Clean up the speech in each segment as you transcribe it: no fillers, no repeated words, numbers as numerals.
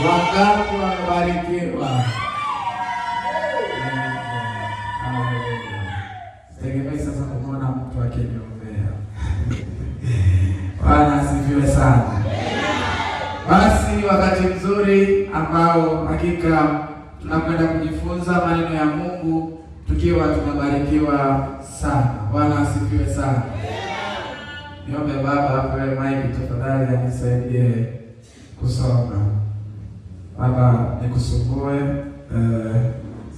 Wangapi wamebarikiwa? Tegemea sasa kumwona mtu akiniombea. Bwana asifiwe sana. Basi wakati mzuri ambao hakika tunakwenda kujifunza maneno ya Mungu tukiwa tumebarikiwa sana. Bwana asifiwe sana. Niombe baba apewe maiki tafadhali anisaidie kusoma. Baba nikusumbue,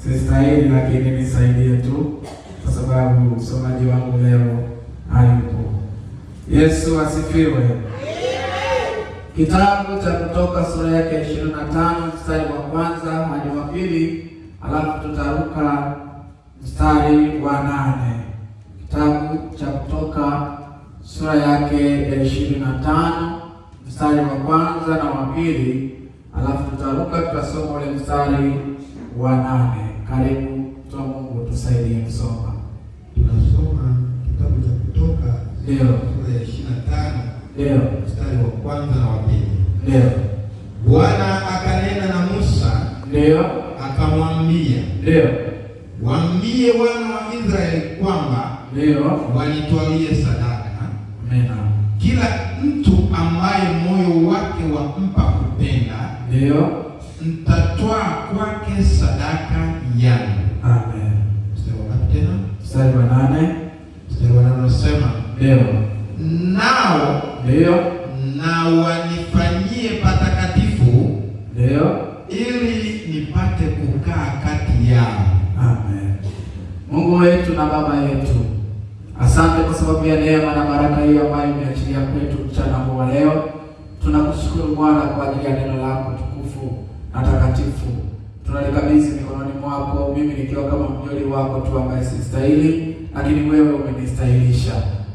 sistahili lakini nisaidie tu kwa sababu msomaji wangu leo hayupo. Yesu asifiwe. Kitabu cha Kutoka sura yake 25 mstari wa kwanza hadi wa pili, alafu tutaruka mstari wa 8. Kitabu cha Kutoka sura yake ya 25 mstari wa kwanza na wa pili, alafu tutaruka tutasoma ule mstari wa 8. Karibu mtu wa Mungu tusaidie kusoma. Tunasoma kitabu cha Kutoka ndio sura ya 25 ndio mstari wa kwanza na wa pili. Ndio. Bwana akanena na Musa, ndio, akamwambia, ndio, waambie wana wa Israeli kwamba ndio wanitwalie sadaka. Amina. Kila mtu ambaye moyo wake wampa kupenda, ndio, mtatwaa kwake sadaka yangu. Amen. Mstari wa ngapi tena? Mstari wa 8. Mstari wa 8 unasema, ndio, nao ndio, na wanifanyie patakatifu, ndio, ili nipate kukaa kati yao. Amen. Mungu wetu na Baba yetu, asante kwa sababu ya neema na baraka hiyo ambayo umeachilia kwetu mchana huu wa leo. Tunakushukuru Bwana kwa ajili ya neno lako tukufu na takatifu. Tunalikabidhi mikononi mwako, mimi nikiwa kama mjoli wako tu ambaye sistahili, lakini wewe umenistahilisha.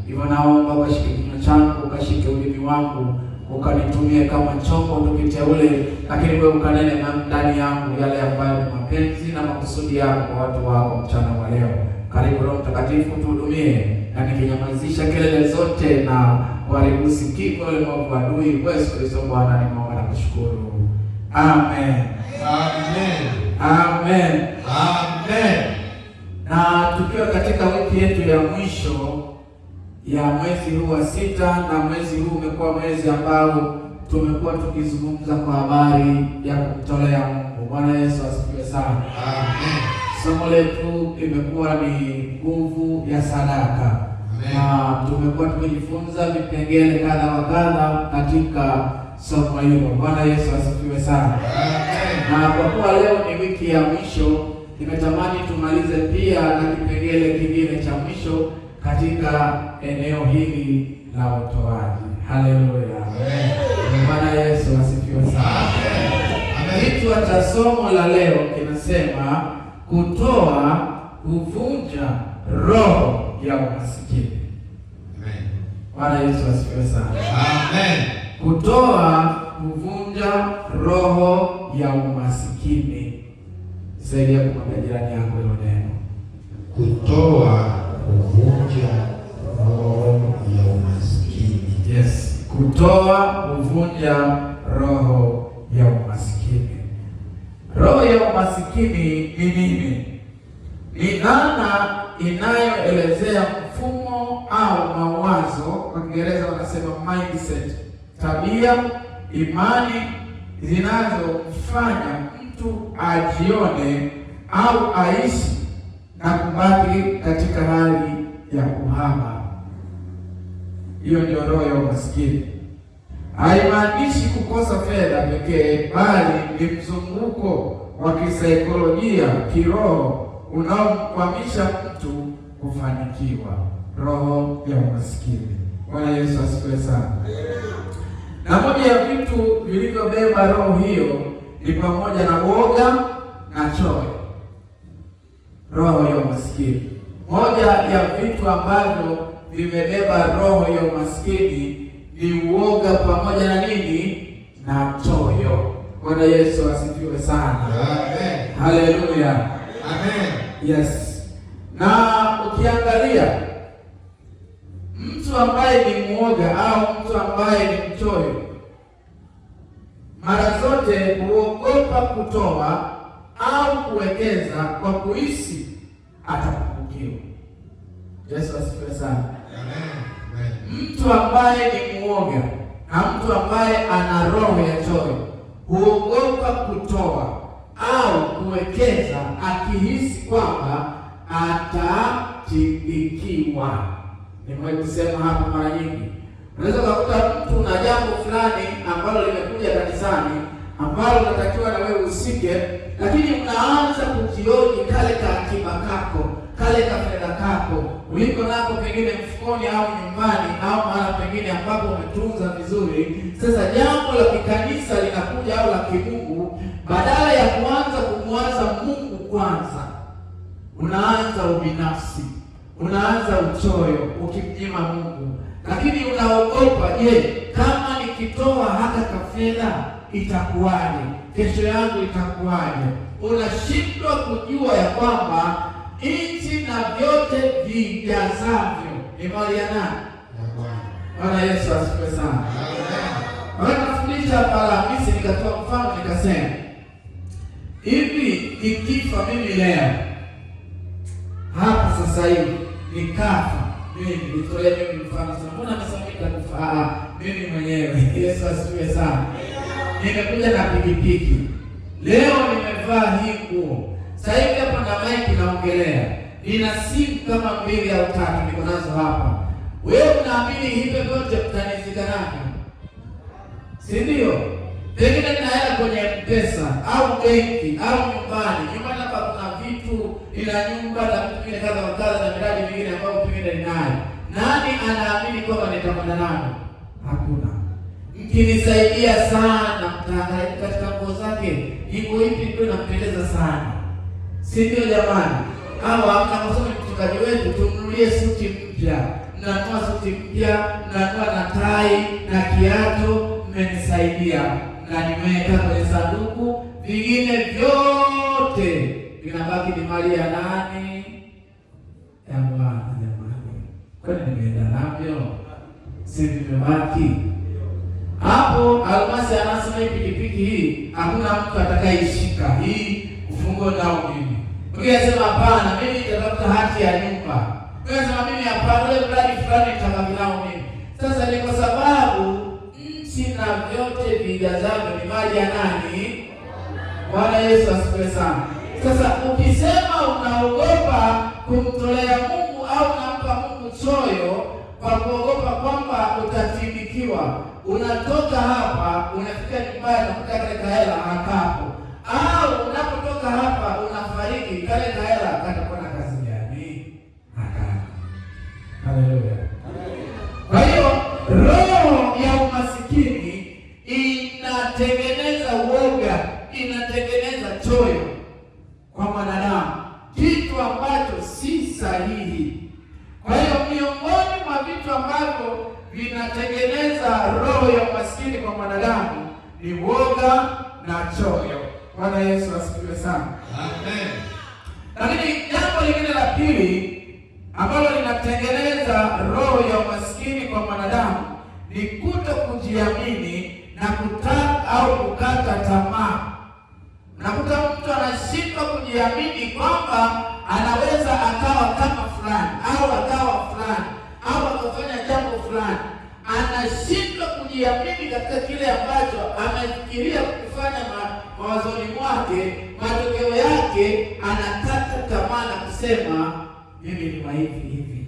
Hivyo naomba ukashike kinywa changu, ukashike ulimi wangu, ukanitumie kama chombo tukiteule, lakini wewe ukanene ndani yangu yale ambayo ni mapenzi na makusudi yako kwa watu wako mchana wa leo. Karibu Roho Mtakatifu, tuhudumie na nikinyamazisha kelele zote na kuharibu sikio ile mwovu adui. Yesu Kristo Bwana nimeomba na kushukuru. Amen. Amen. Amen. Amen. Na tukiwa katika wiki yetu ya mwisho ya mwezi huu wa 6, na mwezi huu umekuwa mwezi ambao tumekuwa tukizungumza kwa habari ya kumtolea Mungu. Bwana Yesu asifiwe sana. Amen. Somo letu limekuwa ni nguvu ya sadaka. Amen. Na tumekuwa tukijifunza vipengele kadha wa kadha katika somo hilo. Bwana Yesu asifiwe sana. Amen. Na kwa kuwa leo ni wiki ya mwisho, nimetamani tumalize pia na kipengele kingine cha mwisho katika eneo hili la utoaji. Haleluya. Amen. Bwana Yesu asifiwe sana. Amen. Kichwa cha somo la leo kinasema kutoa huvunja roho ya umasikini. Amen. Bwana Yesu asifiwe sana. Amen. Kutoa huvunja roho ya umasikini. Saidia kumwambia jirani yako hilo neno. Kutoa huvunja roho ya umasikini. Yes. Kutoa huvunja roho ya umasikini. Roho ya umasikini ni nini? Ni dhana inayoelezea mfumo au mawazo, kwa Kiingereza wanasema mindset, tabia, imani zinazomfanya mtu ajione au aishi na kubaki katika hali ya uhaba. Hiyo ndio roho ya umasikini. Haimaanishi kukosa fedha pekee, bali ni mzunguko wa kisaikolojia, kiroho unaomkwamisha mtu kufanikiwa. Roho ya umasikini. Bwana Yesu asifiwe sana. Na moja ya vitu vilivyobeba roho hiyo ni pamoja na woga na choyo. Roho ya umasikini, moja ya vitu ambavyo vimebeba roho ya umasikini ni uoga pamoja na nini? Na choyo. Bwana Yesu asifiwe sana. Amen. Haleluya. Amen. Yes. Na ukiangalia mtu ambaye ni mwoga au mtu ambaye ni mchoyo, mara zote huogopa kutoa au kuwekeza kwa kuhisi atapungukiwa. Yesu asifiwe sana. Mtu ambaye ni muoga na mtu ambaye ana roho ya choyo huogopa kutoa au kuwekeza akihisi kwamba atatibikiwa. Nimewahi kusema hapo mara nyingi. Unaweza kukuta mtu na jambo fulani ambalo limekuja kanisani ambalo unatakiwa na wewe usike, lakini unaanza kujioni kale ka akiba kako, kale ka fedha kako uliko nako pengine mfukoni au nyumbani au mahali pengine ambapo umetunza vizuri. Sasa jambo la kikanisa linakuja au la kimungu, badala ya kuanza kumwaza Mungu kwanza, unaanza ubinafsi, unaanza uchoyo ukimnyima Mungu. Lakini unaogopa, je, kama nikitoa hata kafedha itakuwaje? Kesho yangu itakuwaje? Unashindwa kujua ya kwamba nchi na vyote vijazavyo ni mali ya nani? Bwana Yesu asifiwe sana. Nafundisha hapa Alhamisi nikatoa mfano nikasema, hivi nikifa mimi leo hapa sasa hivi nikafa, mimi nitolea mimi mfano sana. Mbona nasema nitakufa? Mimi mwenyewe. Yesu asifiwe sana. Nimekuja na pikipiki. Leo nimevaa hii nguo. Sasa hivi hapa na mic naongelea. Nina simu kama 2 au 3 niko nazo hapa. Wewe unaamini hivi vyote mtanizika navyo? Si ndio? Pengine ninaenda kwenye M-Pesa au benki au nyumbani. Nyumbani hapa kuna vitu, ila nyumba na vitu vingine kadha wa kadha na miradi mingine ambayo pengine ninayo. Nani anaamini kwamba nitakwenda nayo? Hakuna. Mkinisaidia sana, mtaangalia katika nguo zake, iko ipi ndio inampendeza sana. Si ndio jamani? Hawa mnaposoma mchungaji wetu tumnunulie suti mpya. Mnanunua suti mpya, mnanunua na tai na kiatu, mmenisaidia. Na nimeweka kwenye sanduku, vingine vyote vinabaki ni mali ya nani? Ya Bwana jamani. Kwani nimeenda navyo? Si vimebaki? Hapo Almasi anasema hii pikipiki hii hakuna mtu atakayeishika hii ufungo nao mimi. Mwingine anasema hapana, mimi nitatafuta hati ya nyumba. Mwingine anasema mimi hapana, ile brandi fulani nitabaki nao mimi. Sasa ni kwa sababu nchi na vyote vijazavyo ni mali ya nani? Bwana Yesu asifiwe sana. Sasa ukisema unaogopa kumtolea Mungu au unampa Mungu choyo kwa kuogopa kwamba utatibikiwa, unatoka hapa unafika nyumbani unakuta kale kahela hakapo, au unapotoka hapa unafariki kale kahela katakuwa na kazi gani? Hakapo. Haleluya. Kwa hiyo roho ya umasikini inatengeneza uoga, inatengeneza choyo kwa mwanadamu, kitu ambacho si sahihi. Kwa hiyo miongoni mwa vitu ambavyo vinatengeneza roho ya umaskini kwa mwanadamu ni woga na choyo. Bwana Yesu asifiwe sana. Amen. Lakini jambo lingine la pili ambalo linatengeneza roho ya umaskini kwa mwanadamu ni kuto kujiamini na kutaka au kukata tamaa. Nakuta mtu anashindwa kujiamini kwamba anaweza akawa kama fulani au akawa fulani au akafanya jambo fulani. Anashindwa kujiamini katika kile ambacho amefikiria kufanya mawazoni mwake. Matokeo yake anakata tamaa na kusema mimi ni hivi hivi.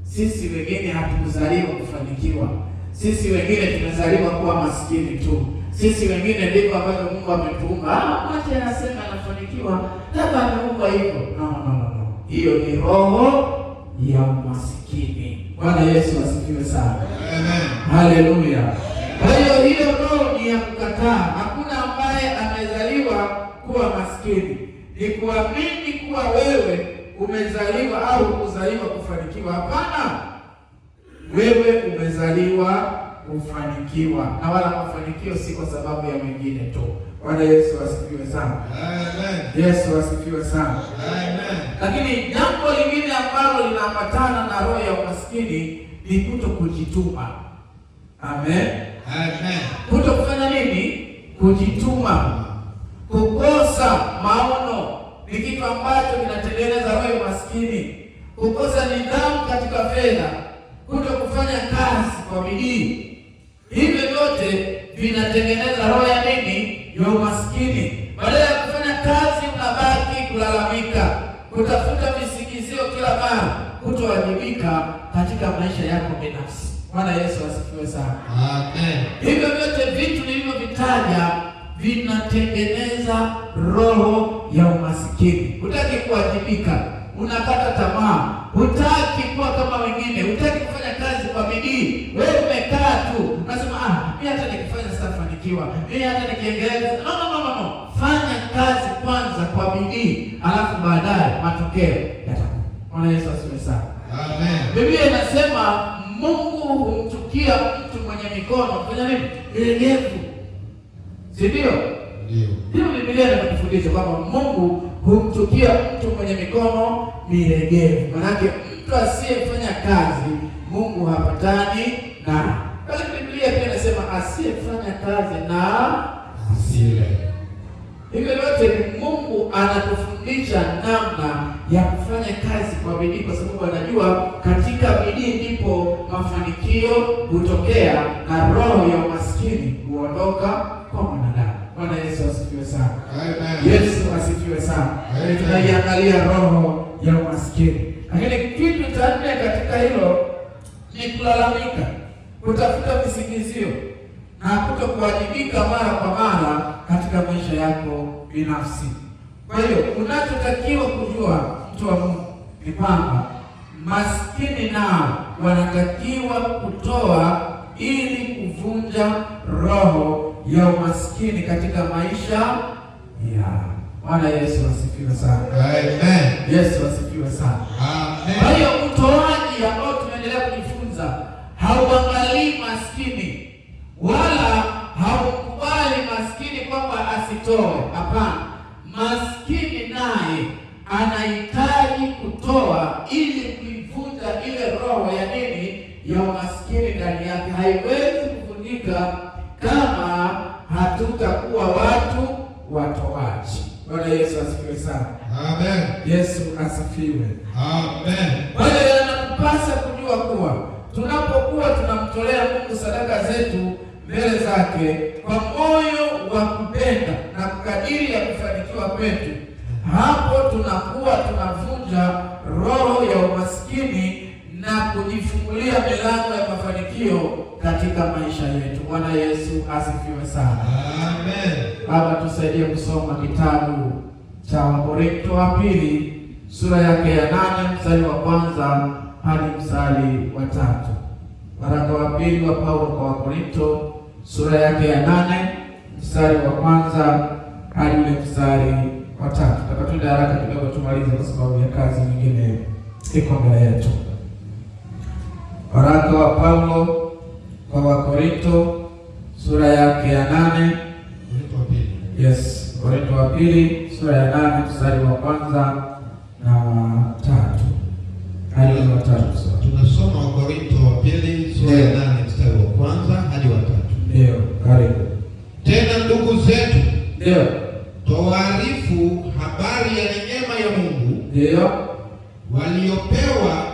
Sisi wengine hatukuzaliwa kufanikiwa. Sisi wengine tumezaliwa kuwa maskini tu. Sisi wengine ndivyo ambavyo Mungu ametuumba. Mwache anasema anafanikiwa, labda ameumba hivyo. No. Hiyo ni roho ya umasikini. Bwana Yesu asifiwe sana. Amen. Haleluya. Kwa hiyo roho ni ya kukataa. Hakuna ambaye amezaliwa kuwa maskini. Ni kuamini kuwa wewe umezaliwa au kuzaliwa kufanikiwa. Hapana. Wewe umezaliwa kufanikiwa, na wala mafanikio si kwa sababu ya mwingine tu. Bwana Yesu asifiwe sana. Amen. Yesu asifiwe sana. Amen. Lakini jambo lingine ambalo linaambatana na roho ya umaskini ni kuto kujituma. Amen. Amen. Kuto kufanya nini? Kujituma, kukosa maono ni kitu ambacho kinatengeneza roho ya umaskini. Kukosa nidhamu katika fedha, kuto kufanya kazi kwa bidii, hivyo vyote vinatengeneza roho ya nini? Ya umaskini. Badala ya kufanya kazi, unabaki kulalamika, kutafuta visingizio kila mara, kutowajibika katika maisha yako binafsi. Bwana Yesu asifiwe sana. Amen. Hivyo vyote vitu nilivyovitaja vinatengeneza roho ya umaskini. Hutaki kuwajibika, unakata tamaa, hutaki kuwa kama wengine, hutaki kufanya kazi kwa bidii. Wewe umekaa tu unasema mimi hata nikifanya sitafanikiwa, mimi hata nikiendelea. No. Fanya kazi kwanza kwa bidii, alafu baadaye matokeo yatakuja. Bwana Yesu asifiwe sana. Amen. Biblia inasema Mungu humchukia mtu mwenye mikono kufanya nini? Milegevu. Si ndio? Ndio. Hiyo Biblia inatufundisha kwamba Mungu humchukia mtu mwenye mikono milegevu. Maana mtu asiyefanya kazi Mungu hapatani naye. Bali Biblia pia inasema asiyefanya kazi na asile. Hivyo yote Mungu anatufundisha namna ya kufanya kazi kwa bidii, kwa sababu anajua katika bidii ndipo mafanikio hutokea na roho ya umaskini huondoka kwa mwanadamu. Bwana Yesu asifiwe sana. Amen. Yesu asifiwe sana. Tunaiangalia roho ya umaskini. Lakini kitu cha nne katika hilo ni kulalamika, kutafuta visingizio na kutokuwajibika mara kwa mara katika maisha yako binafsi. Kwa hiyo unachotakiwa kujua, mtu wa Mungu, ni kwamba maskini nao wanatakiwa kutoa ili kuvunja roho ya umaskini katika maisha yao. Bwana Yesu asifiwe sana. Amen. Yesu asifiwe sana. Amen. Kwa hiyo utoaji ambao tunaendelea kujifunza hauangalii maskini wala haukubali maskini kwamba asitoe. Hapana, maskini naye anahitaji kutoa ili kuivunja ile roho ya nini? Ya umaskini ndani yake. Haiwezi kuvunjika kama hatutakuwa watu watoaji. Bwana Yesu asifiwe sana. Amen. Yesu asifiwe. Amen. Kwa hiyo yanatupasa kujua kuwa tunapokuwa tunamtolea Mungu sadaka zetu mbele zake kwa moyo wa kupenda na kukadiri ya kufanikiwa kwetu, hapo tunakuwa tunavunja roho ya umaskini na kujifungulia milango ya mafanikio katika maisha yetu. Bwana Yesu asifiwe sana. Amen. Baba, tusaidie kusoma kitabu cha Wakorintho wa pili sura yake ya 8 mstari wa kwanza hadi mstari wa 3. Waraka wa pili wa Paulo kwa Wakorintho sura yake ya 8 mstari wa kwanza hadi ule mstari wa 3. Tutakatunda haraka kidogo tumalize kwa sababu ya kazi nyingine iko mbele yetu. Waraka wa Paulo kwa Wakorintho sura yake ya 8. Yes, Wakorintho wa pili sura ya 8 mstari wa kwanza na wa 3 hadi wa 3. Tunasoma Wakorintho wa pili sura ya 8 mstari wa kwanza hadi wa 3. Ndio, karibu. Tena ndugu zetu, Ndio, twaarifu habari ya neema ya Mungu ndio waliopewa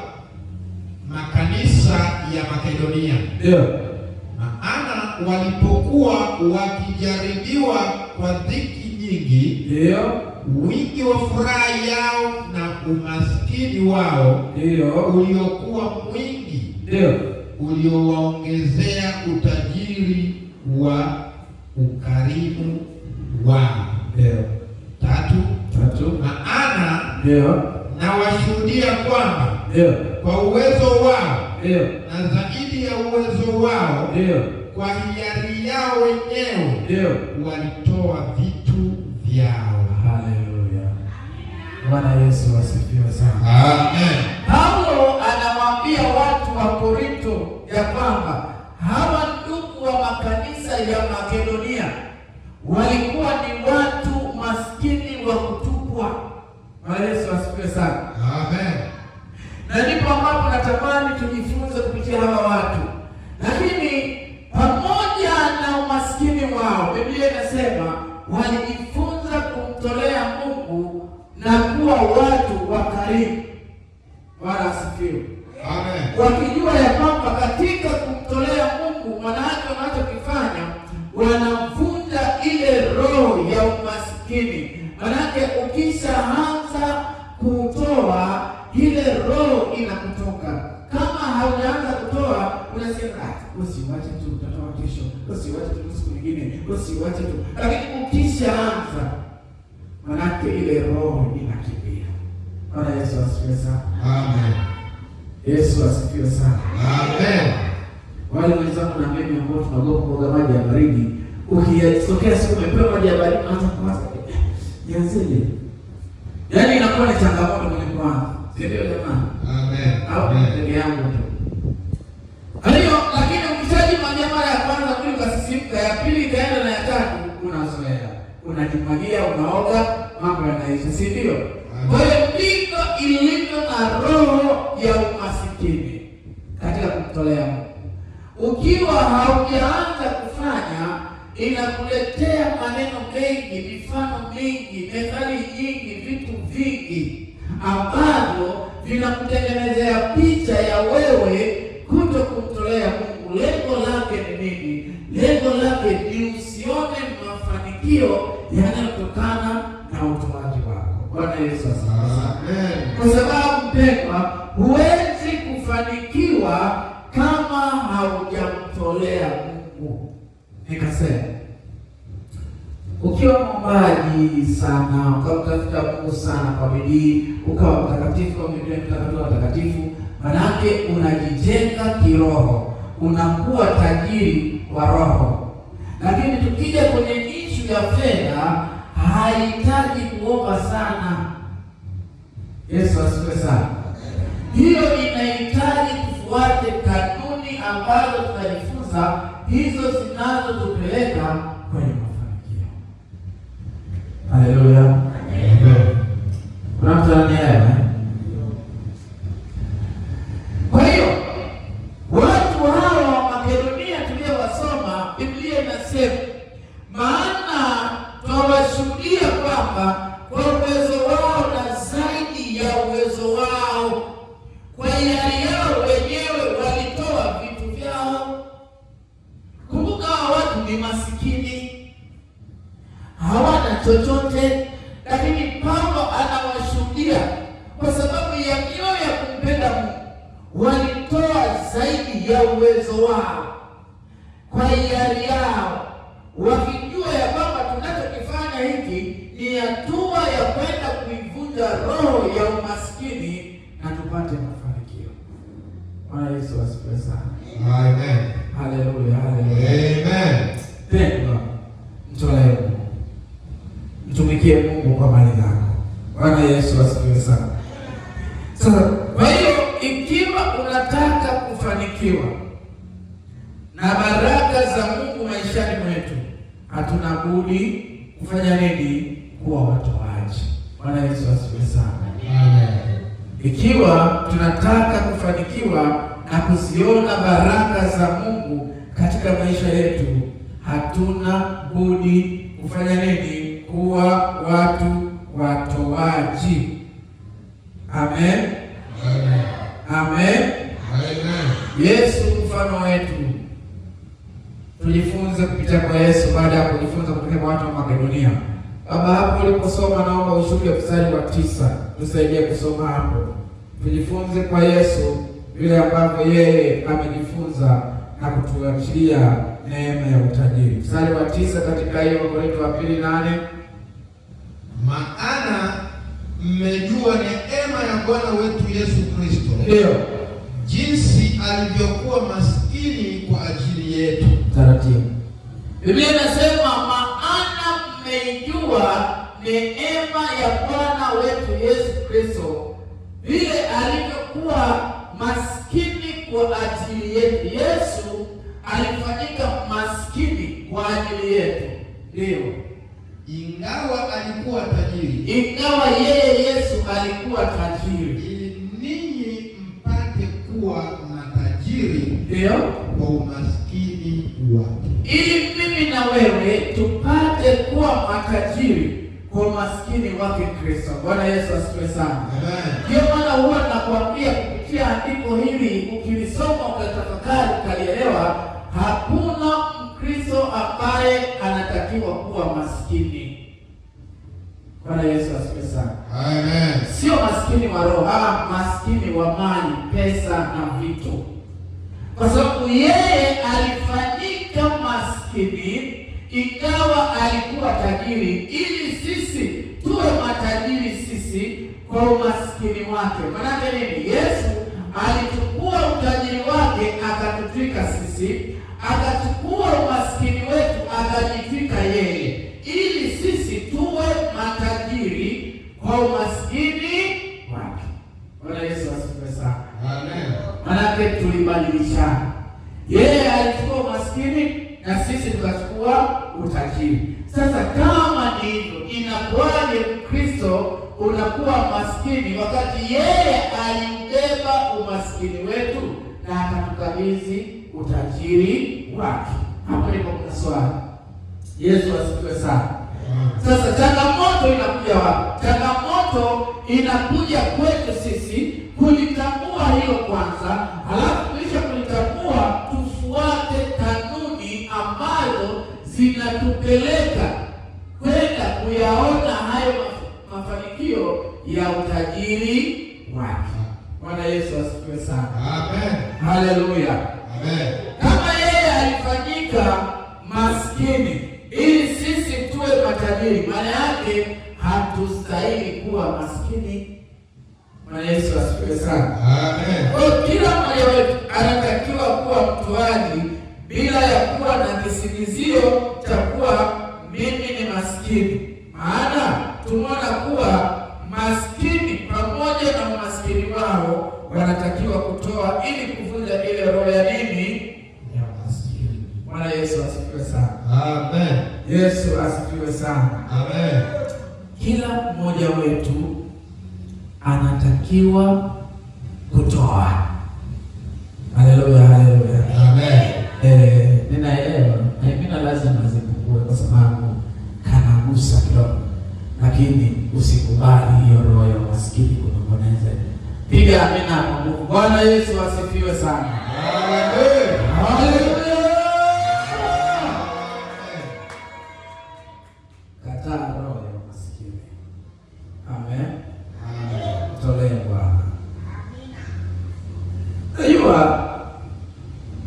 makanisa ya Makedonia. ndio, Maana walipokuwa wakijaribiwa kwa dhiki nyingi, ndio, wingi wa furaha yao na umaskini wao ndio, uliokuwa mwingi ndio, uliowaongezea utajiri wa ukarimu wao. ndio, 3. Maana ndio, na washuhudia kwamba ndio, kwa uwezo wao ndio, na zaidi ya uwezo wao, ndio, kwa hiari yao wenyewe, ndio walitoa vitu vyao. Haleluya. Bwana Yesu asifiwe sana. Amen. Paulo anawaambia watu wa Korinto ya kwamba hawa ndugu wa makanisa ya Makedonia walikuwa ni watu maskini wa kutupwa. Bwana Yesu asifiwe sana. Amen. Na ndipo ambapo natamani tujifunze kupitia hawa watu. Lakini pamoja na umaskini wao, Biblia inasema walijifunza kumtolea Mungu na kuwa watu wa karimu. Bwana asifiwe. Amen. Wakijua ya kwamba katika kumtolea Mungu wanawake wanachokifanya wanavunja ile roho ya umaskini. Manake ukishaanza kutoa ile roho inakutoka. Kama haujaanza kutoa unasema usiwache tu, utatoa kesho, usiwache tu siku nyingine, usiwache tu. Lakini ukishaanza manake ile roho inakimbia. Bwana Yesu asifiwe sana. Amen. Yesu asifiwe sana. Amen. Wale wenzangu na mimi ambao tunaogopa kuoga maji ya baridi, ukitokea siku umepewa maji ya baridi hata kwanza yanzile. Yaani inakuwa ni changamoto kwenye kwanza. Ndio jamani. Amen. Au ndio yangu tu. Hayo lakini ukitaji maji mara ya kwanza kuli ukasisimka, ya pili ikaenda na ya tatu unazoea. Unajimwagia, unaoga, mambo yanaisha, si ndio? Kwa hiyo ndiko ilivyo na roho ya umasikini katika kumtolea Mungu. Ukiwa haujaanza kufanya, inakuletea maneno mengi, mifano mingi, methali nyingi, vitu vingi ambavyo vinakutengenezea picha ya wewe kuto kumtolea Mungu. Lengo lake ni nini? Lengo lake ni usione mafanikio yanayotokana na utoaji wako. Bwana Yesu asifiwe. Kwa sababu mpendwa, huwezi kufanikiwa kama haujamtolea Mungu. Nikasema ukiwa mwombaji sana, ukamtafuta Mungu sana kwa bidii, ukawa mtakatifu kwa Biblia mtakatifu watakatifu, manake unajijenga kiroho, unakuwa tajiri wa roho. Lakini tukija kwenye ishu ya fedha, haihitaji kuomba sana. Yesu asifiwe sana. Hiyo inahitaji tufuate kanuni ambazo tunajifunza, hizo zinazotupeleka kwenye mafanikio. Haleluya. Amen. Kuna mtu ananielewa? Kwa hiyo watu hawa wa Makedonia tuliowasoma, Biblia inasema, maana tunawashuhudia kwamba kwa uwezo wao na zaidi ya uwezo wao, kwa hiari yao wenyewe walitoa vitu vyao. Kumbuka hawa watu ni masikini, hawana chochote, lakini Paulo anawashuhudia kwa sababu ya mioyo ya kumpenda Mungu, walitoa zaidi ya uwezo wao kwa hiari yao, wakijua ya kwamba tunachokifanya hiki ni hatua ya kwenda kuivunja roho ya umaskini na tupate mafanikio. Bwana Yesu asifiwe sana. Amen. Haleluya, haleluya. Amen. Pendwa, mtolee Mungu, mtumikie Mungu kwa mali zako. Bwana Yesu asifiwe sana. Sasa kwa hiyo ikiwa unataka kufanikiwa na baraka za Mungu maishani mwetu, hatuna budi kufanya nini? Kuwa watoaji. Bwana Yesu asifiwe sana. Amen. Ikiwa tunataka kufanikiwa na kuziona baraka za Mungu katika maisha yetu, hatuna budi kufanya nini? Kuwa watu watoaji. Amen. Amen. Amen. Amen. Yesu mfano wetu. Tujifunze kupitia kwa Yesu baada ya kujifunza kupitia kwa watu wa Makedonia. Baba, hapo uliposoma naomba ushuke mstari wa 9. Tusaidie kusoma hapo. Tujifunze kwa Yesu vile ambavyo yeye amejifunza na kutuachilia neema ya utajiri. Mstari wa 9 katika hiyo Wakorintho wa 2:8. Maana mmejua neema ya Bwana wetu Yesu Kristo, Ndio. jinsi alivyokuwa maskini kwa ajili yetu. Taratibu. Biblia inasema maana mmeijua neema ya Bwana wetu Yesu Kristo, vile alivyokuwa maskini kwa ajili yetu. Yesu alifanyika maskini kwa ajili yetu. Ndio. Ingawa alikuwa tajiri, Ingawa yeye Yesu alikuwa tajiri, ili ninyi mpate kuwa matajiri ndio, kwa umaskini wake. ili mimi na wewe tupate kuwa matajiri kwa umaskini wake Kristo. Bwana Yesu asifiwe sana. Ndio maana huwa nakwambia kupitia andiko hili, ukilisoma ukatafakari ukalielewa, hakuna Mkristo ambaye anatakiwa kuwa maskini. Bwana Yesu asifiwe sana. Amen. Sio maskini wa roho, maskini wa mali, pesa na vitu. Kwa sababu yeye alifanyika maskini ingawa alikuwa tajiri, ili sisi tuwe matajiri sisi kwa umaskini wake. Maana nini? Yesu alichukua utajiri wake akatutwika sisi, akachukua umaskini wetu akajitwika yeye, ili sisi tuwe matajiri kwa umaskini wake. Bwana Yesu asifiwe sana. Amen. Maana tulibadilishana. Yeye alichukua umaskini na sisi tukachukua utajiri. Sasa kama ni hivyo, inakuwaje Kristo unakuwa maskini wakati yeye aliubeba umaskini wetu na akatukabidhi utajiri wake? Hapo ndipo kuna swali. Yesu asifiwe sana. Sasa changamoto inakuja wapi? Changamoto inakuja kwetu sisi kulitambua hilo kwanza, halafu kisha kulitambua tufuate kanuni ambazo zinatupeleka kwenda kuyaona hayo mafanikio ya utajiri wake. Bwana Yesu asifiwe sana. Amen. Haleluya. Amen. Kama yeye alifanyika maskini ili sisi tuwe matajiri, maana yake hatustahili kuwa maskini. Bwana Yesu asifiwe sana. Amen. Kwa kila mmoja wetu anatakiwa kuwa mtoaji bila ya kuwa na kisingizio cha kuwa mimi ni maskini. Maana tumeona kuwa maskini pamoja na umaskini wao wanatakiwa kutoa ili kuvunja ile roho ya nini? Ya maskini. Bwana Yesu asifiwe sana. Amen. Yesu asifiwe sana. Amen. Kila mmoja wetu anatakiwa kutoa. Haleluya, haleluya. Amen. Ninaelewa haipina lazima zipungue kwa sababu kanagusa kidogo, lakini usikubali hiyo roho ya maskini kunong'oneza. Piga amina kwa Mungu. Bwana Yesu asifiwe sana. Amen. Haleluya. Kataa roho ya maskini. Amen. Tolee Bwana. Unajua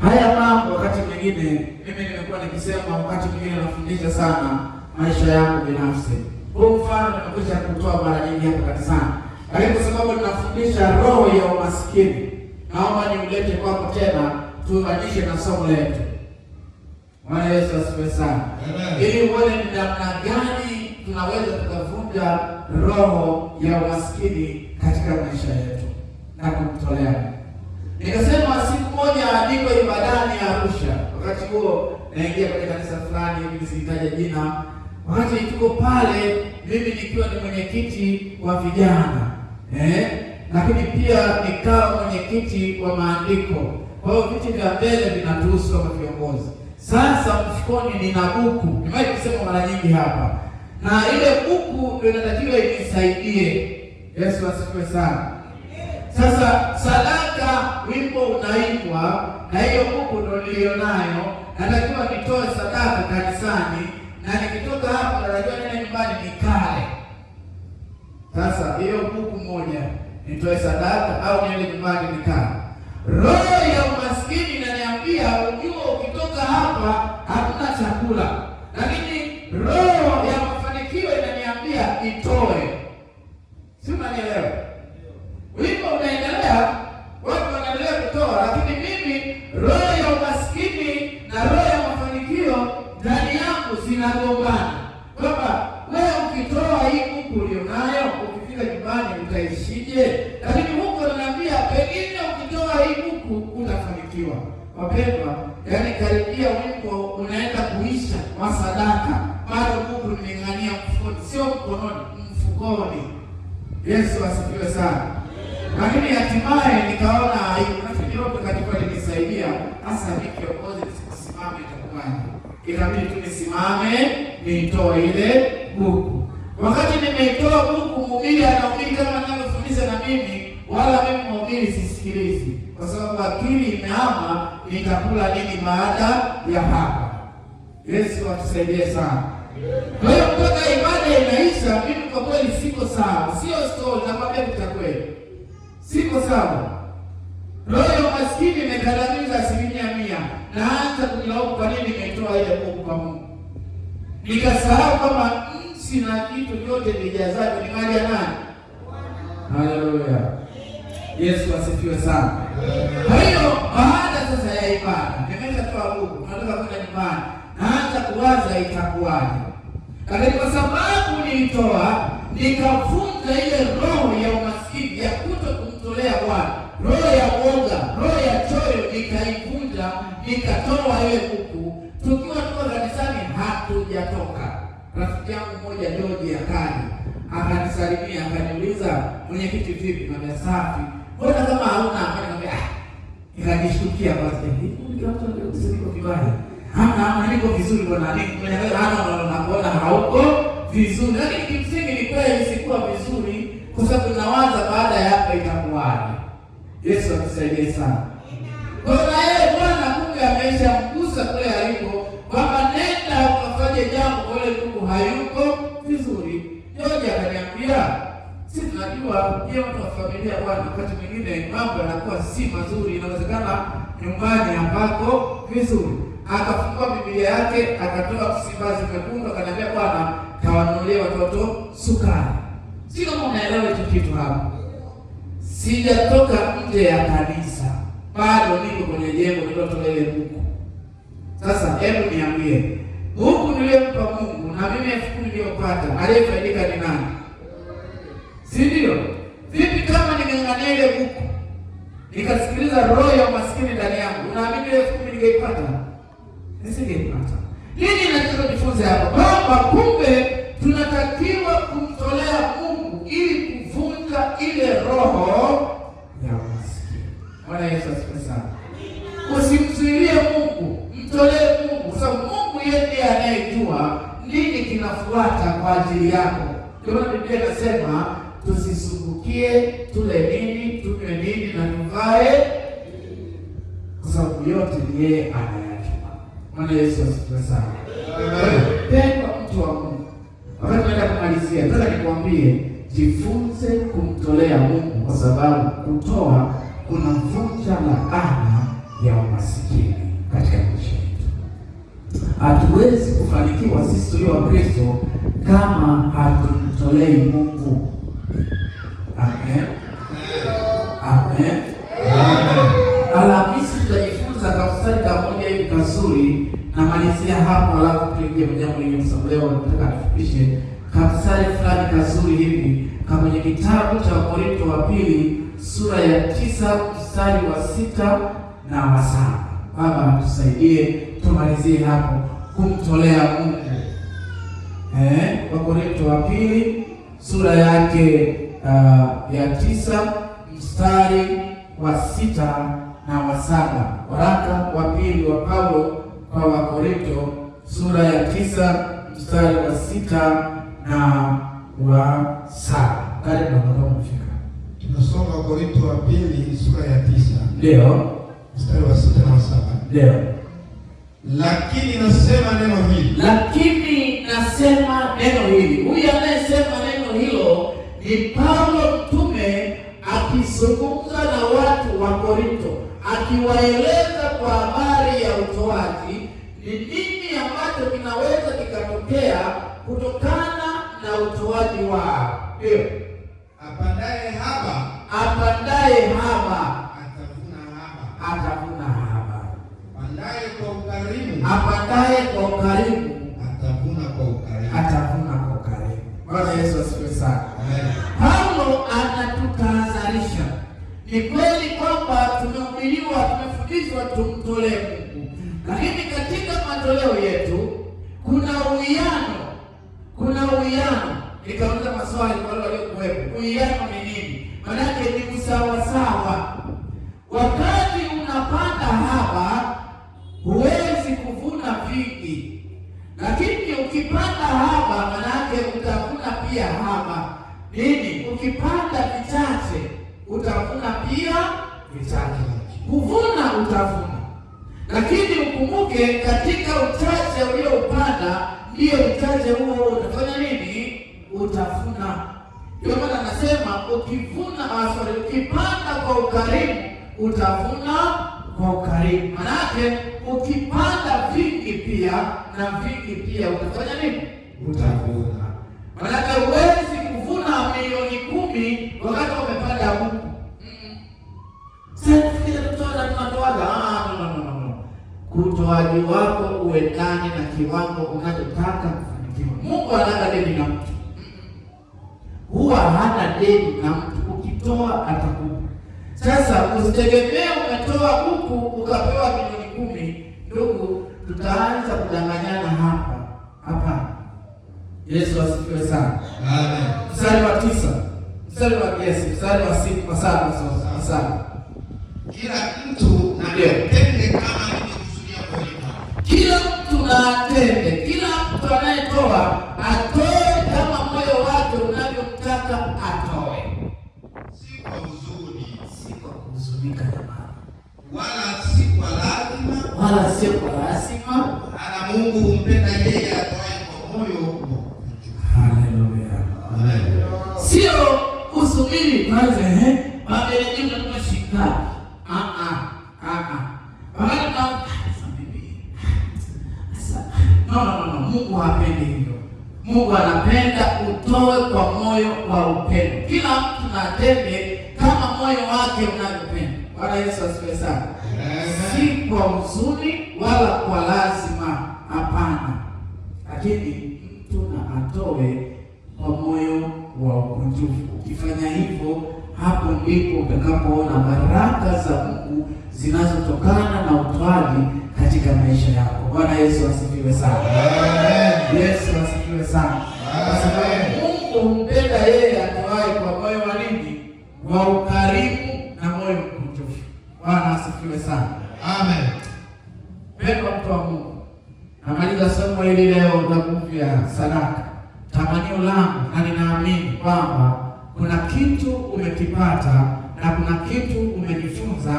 haya mambo wakati mwingine mimi nimekuwa nikisema, wakati mwingine nafundisha sana maisha yangu binafsi. Kwa mfano nimekuja kutoa mara nyingi hapa kanisani, lakini kwa sababu ninafundisha roho ya umaskini, naomba niulete kwako tena tuunganishe na somo letu. Bwana Yesu asifiwe sana. Ili uone ni namna gani tunaweza tukavunja roho ya umaskini katika maisha yetu na kumtolea. Nikasema siku moja niko ibadani ya Arusha. Wakati huo naingia kwenye kanisa fulani hivi nisitaje jina. Wakati tuko pale, mimi nikiwa ni mwenyekiti wa vijana. Lakini pia nikawa mwenyekiti wa maandiko. Kwa hiyo viti vya mbele vinatuhusu kama viongozi. Sasa mfukoni nina buku. Nimewahi kusema mara nyingi hapa. Na ile buku inatakiwa inisaidie. Yesu asifiwe sana. Sasa sadaka wimbo unaimbwa na hiyo buku ndio nilionayo. Natakiwa nitoe sadaka kanisani na nikitoka hapo najua nina nyumbani nikale. Sasa hiyo buku moja nitoe sadaka au niende nyumbani nikale. Roho ya umaskini inaniambia unajua ukitoka hapa hakuna chakula. Lakini roho ya mafanikio inaniambia itoe. Si unanielewa? Wimbo unaendelea, watu wanaendelea kutoa, lakini mimi roho ya umaskini na roho ya mafanikio ndani yangu zinagombana. Kwamba wewe ukitoa hii buku ulionayo, ukifika nyumbani utaishije? Lakini Mungu ananiambia pengine ukitoa hii buku utafanikiwa. Wapendwa, yaani karibia wimbo unaenda kuisha wa sadaka, bado buku nimeng'ania mfukoni, sio mkononi, mfukoni. Yesu asifiwe sana. Lakini hatimaye nikaona hiyo katika nilisaidia hasa mimi kiongozi nisisimame itakuwaje. Ikabidi tu nisimame niitoe ile buku. Wakati nimeitoa buku, mhubiri anahubiri kama ninavyofundisha na mimi, wala mimi mhubiri sisikilizi, kwa sababu akili imehama, nitakula nini baada ya hapa? Yesu atusaidie sana. Kwa hiyo mpaka ibada inaisha, mimi kwa kweli siko sawa. Sio story, nakwambia kwa kweli. Siko sawa. Roho ya maskini imekandamiza 100%. Naanza kujilaumu kwa nini nimetoa ile buku kwa Mungu. Nikasahau kama nchi na kitu vyote vijazavyo ni mali ya nani? Haleluya. Yesu asifiwe sana. Kwa hiyo baada sasa ya ibada, nimeshatoa buku, nataka kwenda nyumbani. Naanza kuwaza itakuwaje. Lakini kwa sababu nilitoa, nikavunja ile roho ya umaskini ya kuto kumtolea Bwana. Roho ya uoga, roho ya choyo nikaivunja, nikatoa ile buku. Tukiwa tuko kanisani hatujatoka. Rafiki yangu mmoja George akaja, akanisalimia, akaniuliza, mwenyekiti vipi? Nikamwambia safi. Mbona kama hauna amani? Nikajishtukia basi. Hivi watu wanasema vibaya. Hana niko vizuri bwana, naona hauko vizuri. Lakini kimsingi ni kweli sikuwa vizuri, kwa sababu nawaza baada ya hapa itakuwaje. Yesu atusaidie sana. Kwa hiyo Bwana Mungu ameshamgusa kule aliko, kwamba nenda ukafanye jambo kwa ile ndugu hayuko vizuri. Yote akaniambia, sisi tunajua yeye mtu wa familia Bwana, wakati mwingine mambo yanakuwa si mazuri, inawezekana nyumbani hapako vizuri. Akafungua Biblia yake, akatoa msimbazi mwekundu, akaniambia Bwana, kawanunulie watoto sukari. Si kama unaelewa hicho kitu hapo. Sijatoka nje ya kanisa, bado niko kwenye jengo nilotolea ile buku. Sasa hebu niambie, buku nilimpa Mungu na mimi 10,000 niliyopata, aliyefaidika ni nani? Si ndio? Vipi kama ningeng'ang'ania ile buku, nikasikiliza roho ya maskini ndani yangu, unaamini ile 10,000 ningeipata? Nisingepata. Nini nataka tujifunze hapa? Kwamba kumbe tunatakiwa kumtolea Mungu ili kuvunja ile roho ya maskini. Bwana Yesu asifiwe sana. Usimzuilie Mungu, mtolee Mungu, kwa sababu Mungu yeye ndiye anayejua nini kinafuata kwa ajili yako. Ndio maana Biblia inasema tusisumbukie tule nini, tunywe nini na tuvae, kwa sababu yote ni yeye anayajua. Bwana Yesu asifiwe sana. Pendwa mtu wa Mungu, wakati naenda kumalizia, nataka nikwambie, jifunze kumtolea Mungu, kwa sababu kutoa kunavunja laana ya umasikini katika maisha yetu. Hatuwezi kufanikiwa sisi tulio Wakristo kama hatumtolei Mungu. Amen. Amen. Alhamisi tutajifunza kausari kamoja hivi kazuri, na malizia hapo, alafu tuingie kwenye jambo lingine. Leo nataka tufupishe kausari fulani kazuri hivi kwenye kitabu cha Wakorintho wa pili sura ya 9 mstari wa 6 na wa 7. Baba tusaidie tumalizie hapo kumtolea Mungu. Wakorintho wa pili sura yake ya 9 mstari wa 6 na wa 7. Waraka wa pili wa Paulo kwa Wakorintho sura ya 9 mstari wa 6 na wa 7. Karibu ndio mfika. Tunasoma Wakorintho wa pili sura ya 9. Ndio. Mstari wa 6 na wa 7. Ndio. Lakini nasema neno hili. Lakini nasema neno hili. Huyu anayesema neno hilo ni Paulo mtume, akizungumza na watu wa Korintho, akiwaeleza kwa habari ya utoaji, ni nini ambacho kinaweza kikatokea kutokana na utoaji wao. Ndio. Apandaye haba atavuna haba. Apandaye kwa ukarimu atavuna kwa ukarimu. Bwana Yesu asifiwe sana. Paulo anatutahadharisha. Ni kweli kwamba tumehubiriwa, tumefundishwa tumtolee Mungu, lakini katika matoleo yetu kuna uwiano. Nikauliza maswali kwa wale waliokuwepo, uwiano ni nini? Maana ni usawasawa. Wakati unapanda haba huwezi kuvuna vingi, lakini ukipanda uhaba. Nini? Ukipanda vichache utavuna pia vichache. Kuvuna utavuna, lakini ukumbuke katika uchache ulioupanda ndio uchache huo utafanya nini? Utavuna. Ndio maana anasema ukipanda kwa ukarimu utavuna kwa ukarimu. Manake ukipanda vingi pia na vingi pia utafanya nini? Utavuna. Manake huwezi kuvuna milioni 10 wakati umepanda huku. Utoaji wako uendane na kiwango unachotaka kufanikiwa. Mungu hana deni na mtu, huwa hana deni na mtu. Ukitoa atakupa. Sasa usitegemee umetoa huku ukapewa milioni 10. Ndugu, tutaanza kudanganyana hapa. Hapana. Yesu asifiwe sana. Amen. Mstari wa 9. Mstari wa 6. Kila mtu atende kama alivyokusudia moyoni mwake. Kila mtu atende, kila mtu anayetoa atoe kama moyo wake unavyomtaka atoe. Si kwa huzuni, si kwa kuhuzunika jamani, wala si kwa lazima, wala si kwa lazima. Ana Mungu humpenda yeye atoaye kwa moyo. Haleluya. Haleluya. Sio usubiri kwanza baada ya kushika. No. Mungu hapendi hivyo. Mungu anapenda utoe kwa moyo wa upendo. Kila mtu na atende kama moyo wake unavyopenda. Bwana Yesu asifiwe sana. Si kwa huzuni wala kwa lazima, hapana. Lakini mtu na atoe kwa moyo wa ukunjufu. Ukifanya hivyo, hapo ndipo utakapoona baraka za Mungu zinazotokana na utoaji katika maisha yako. Bwana Yesu asifiwe sana. Amen. Yesu asifiwe sana. Kwa sababu Mungu humpenda yeye atoaye kwa moyo wa nini? Wa ukarimu na moyo mkunjufu. Bwana asifiwe sana. Amen. Mpendwa mtu wa Mungu, namaliza somo hili leo la nguvu ya sadaka. Tamanio langu na ninaamini kwamba kuna kitu umekipata na kuna kitu umejifunza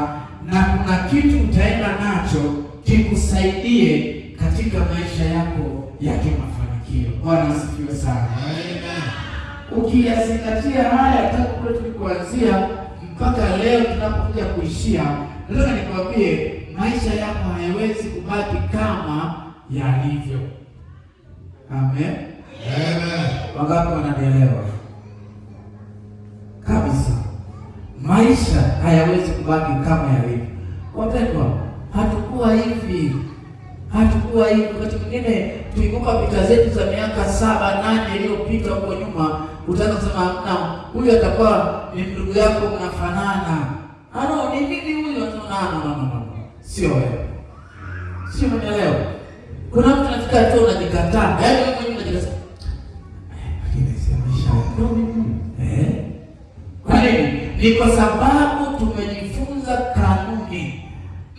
na kuna kitu utaenda nacho kikusaidie katika maisha yako ya kimafanikio. Bwana asifiwe sana. Amen. Ukiyazingatia haya tangu kwetu kuanzia mpaka leo tunapokuja kuishia, nataka nikwambie maisha yako hayawezi kubaki kama yalivyo. Amen. Amen. Wangapi wananielewa? Kabisa. Maisha hayawezi kubaki kama yalivyo. Wapendwa, hatukuwa hivi. Wakati mwingine tulikumbuka vita zetu za miaka 7-8 iliyopita huko nyuma, utaanza kusema na huyu atakuwa ni ndugu yako mnafanana. Ni nini huyu? No. Sio wewe. Sio mwenyewe. Kuna mtu anataka tu unajikataa. Yaani wewe mwenyewe unajikataa. Lakini si maisha yako. Kwa nini? Ni kwa sababu tumejifunza kanuni.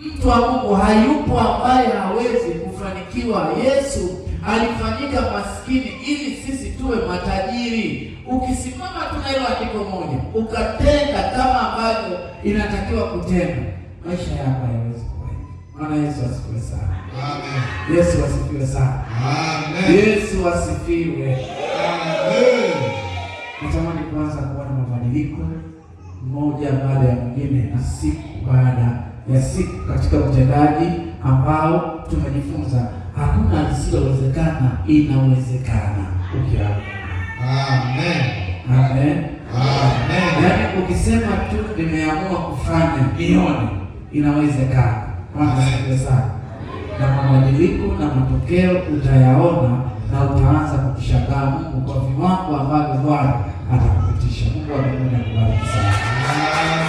Mtu wa Mungu hayupo ambaye hawezi kufanikiwa. Yesu alifanyika maskini ili sisi tuwe matajiri. Ukisimama tu na hilo andiko moja, ukatenda kama ambavyo inatakiwa kutenda, maisha yako hayawezi kuwa hivi. Bwana Yesu asifiwe sana. Amen. Yesu asifiwe sana. Amen. Yesu asifiwe. Amen. Natamani kuanza kuona mabadiliko moja baada ya mwingine na siku baada ya siku katika utendaji ambao tumejifunza. Hakuna lisilowezekana, inawezekana ukiamini. Amen. Amen. Amen. Yaani ukisema tu nimeamua kufanya, nione inawezekana. Bwana asifiwe sana. Na mabadiliko na matokeo utayaona na utaanza kumshangaa Mungu kwa viwango ambavyo Bwana atakupitisha. Mungu wa mbinguni akubariki sana.